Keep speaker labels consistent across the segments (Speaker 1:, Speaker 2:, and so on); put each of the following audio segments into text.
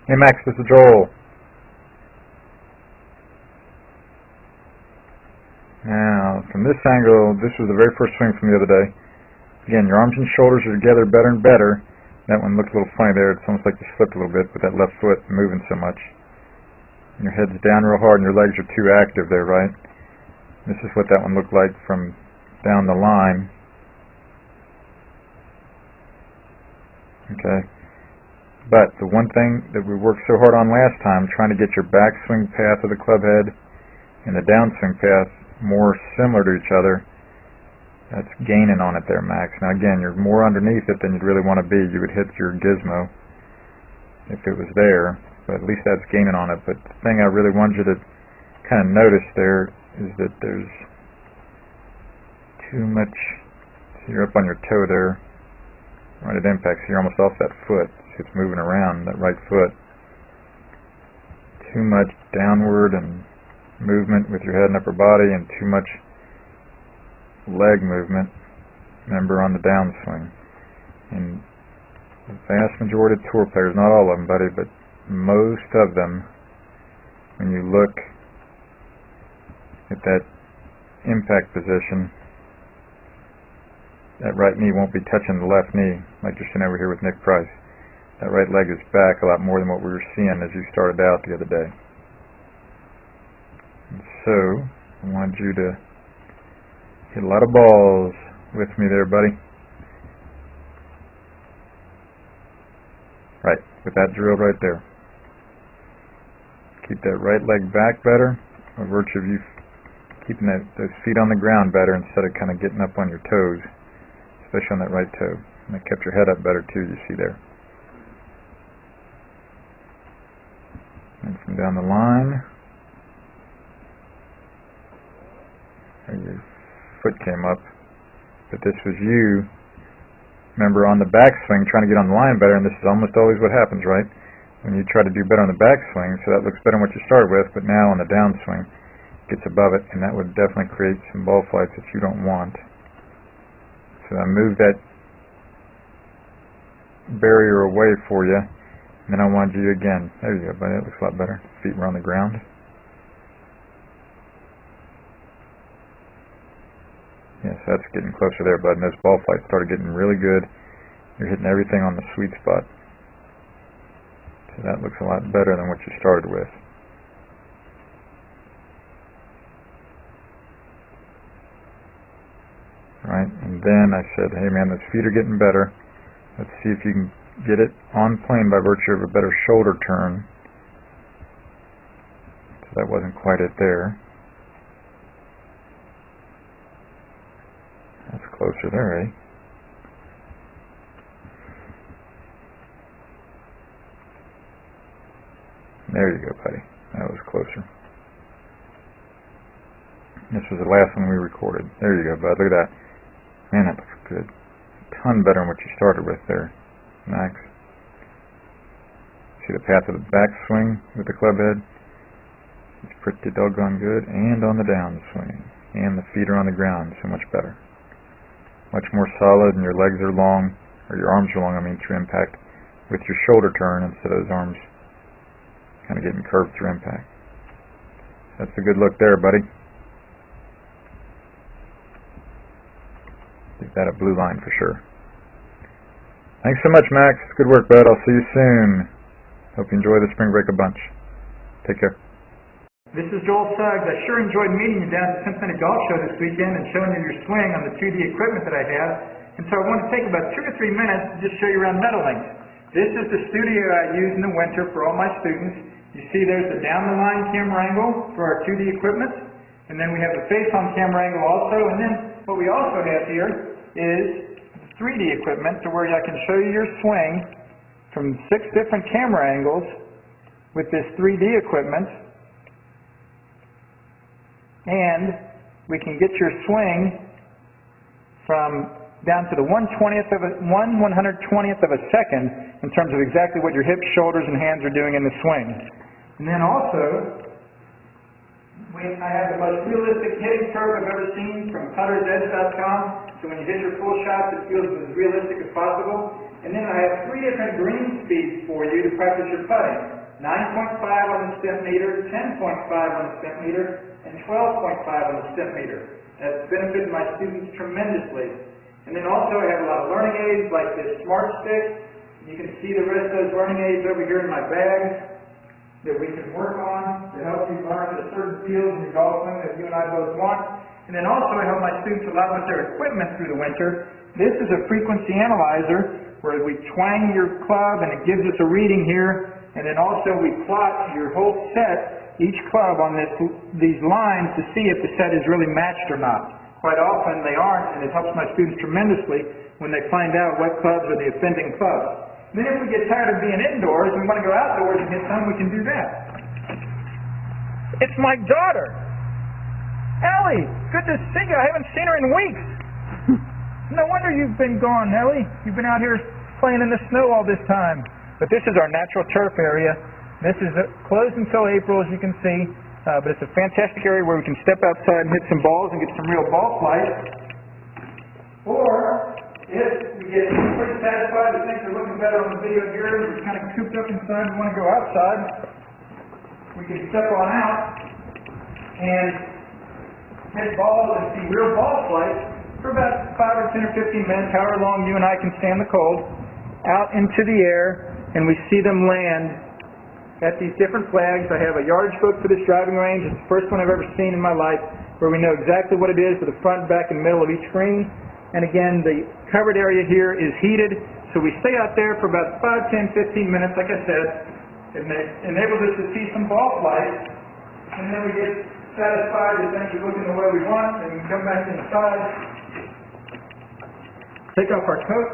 Speaker 1: Hey Max, this is Joel. Now, from this angle, this was the very first swing from the other day. Again, your arms and shoulders are together better and better. That one looked a little funny there. It's almost like you slipped a little bit with that left foot moving so much. And your head's down real hard and your legs are too active there, right? This is what that one looked like from down the line. Okay. But the one thing that we worked so hard on last time, trying to get your backswing path of the club head and the downswing path more similar to each other, that's gaining on it there, Max. Now again, you're more underneath it than you'd really want to be. You would hit your gizmo if it was there, but at least that's gaining on it. But the thing I really wanted you to kind of notice there is that there's too much, so you're up on your toe there, right at impact, so you're almost off that foot. It's moving around, that right foot. Too much downward and movement with your head and upper body, and too much leg movement, remember, on the downswing. And the vast majority of tour players, not all of them, buddy, but most of them, when you look at that impact position, that right knee won't be touching the left knee, like you're sitting over here with Nick Price. That right leg is back a lot more than what we were seeing as you started out the other day. And so, I wanted you to hit a lot of balls with me there, buddy. Right, with that drill right there. Keep that right leg back better, by virtue of you keeping those feet on the ground better instead of kind of getting up on your toes, especially on that right toe. And that kept your head up better too, you see there. And from down the line, your foot came up, but this was you, remember, on the backswing trying to get on the line better, and this is almost always what happens, right? When you try to do better on the backswing, so that looks better than what you started with, but now on the downswing, it gets above it, and that would definitely create some ball flights that you don't want. So I moved that barrier away for you. And then I wanted you again. There you go, buddy. That looks a lot better. Feet were on the ground. Yes, that's getting closer there, bud. And those ball flights started getting really good. You're hitting everything on the sweet spot. So that looks a lot better than what you started with. Right? And then I said, hey man, those feet are getting better. Let's see if you can get it on plane by virtue of a better shoulder turn. So that wasn't quite it there. That's closer there, eh? There you go, buddy. That was closer. This was the last one we recorded. There you go, bud. Look at that. Man, that looks good. A ton better than what you started with there, Max. See the path of the backswing with the club head? It's pretty doggone good. And on the downswing. And the feet are on the ground. So much better. Much more solid, and your legs are long, or your arms are long, I mean, through impact, with your shoulder turn instead of those arms kind of getting curved through impact. That's a good look there, buddy. Give that a blue line for sure. Thanks so much, Max. Good work, bud. I'll see you soon. Hope you enjoy the spring break a bunch. Take care.
Speaker 2: This is Joel Suggs. I sure enjoyed meeting you down at the Cincinnati Golf Show this weekend and showing you your swing on the 2D equipment that I have. And so I want to take about 2 to 3 minutes to just show you around Meadowlinks. This is the studio I use in the winter for all my students. You see there's the down-the-line camera angle for our 2D equipment. And then we have the face-on camera angle also. And then what we also have here is 3D equipment to where I can show you your swing from 6 different camera angles with this 3D equipment, and we can get your swing from down to the 1/120th of a second in terms of exactly what your hips, shoulders, and hands are doing in the swing. And then also, I have the most realistic hitting curve I've ever seen from puttersedge.com. So when you hit your full shots, it feels as realistic as possible. And then I have 3 different green speeds for you to practice your putting. 9.5 on the step meter, 10.5 on the step meter, and 12.5 on the step meter. That's benefited my students tremendously. And then also I have a lot of learning aids like this Smart Stick. You can see the rest of those learning aids over here in my bag that we can work on to help you learn the certain fields in your golf swing that you and I both want. And then also I help my students a lot with their equipment through the winter. This is a frequency analyzer where we twang your club and it gives us a reading here. And then also we plot your whole set, each club on these lines to see if the set is really matched or not. Quite often they aren't, and it helps my students tremendously when they find out what clubs are the offending clubs. Then if we get tired of being indoors and we want to go outdoors and get some, we can do that. It's my daughter. Ellie, good to see you. I haven't seen her in weeks. No wonder you've been gone, Ellie. You've been out here playing in the snow all this time. But this is our natural turf area. This is closed until April, as you can see. But it's a fantastic area where we can step outside and hit some balls and get some real ball flight. Or, if we get pretty satisfied with things are looking better on the video here, we're kind of cooped up inside and want to go outside, we can step on out and hit balls and see real ball flight for about 5 or 10 or 15 minutes, however long you and I can stand the cold, out into the air, and we see them land at these different flags. I have a yardage book for this driving range. It's the first one I've ever seen in my life where we know exactly what it is for the front, back, and middle of each green. And again, the covered area here is heated, so we stay out there for about 5, 10, 15 minutes, like I said. It enables us to see some ball flight, and then we get satisfied that things are looking the way we want, and we come back inside, take off our coat,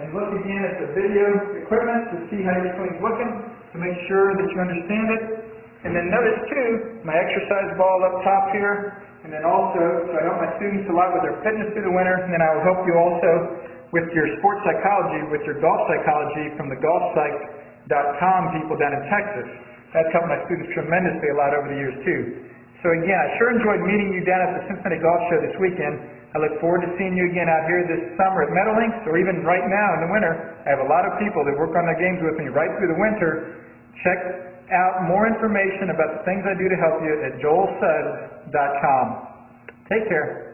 Speaker 2: and look again at the video equipment to see how your swing's looking, to make sure that you understand it. And then notice too, my exercise ball up top here, and then also, so I help my students a lot with their fitness through the winter, and then I will help you also with your sports psychology, with your golf psychology from the golfpsych.com people down in Texas. That's helped my students tremendously a lot over the years too. So again, I sure enjoyed meeting you down at the Cincinnati Golf Show this weekend. I look forward to seeing you again out here this summer at Meadowlinks, or even right now in the winter. I have a lot of people that work on their games with me right through the winter. Check out more information about the things I do to help you at joelsuggs.com. Take care.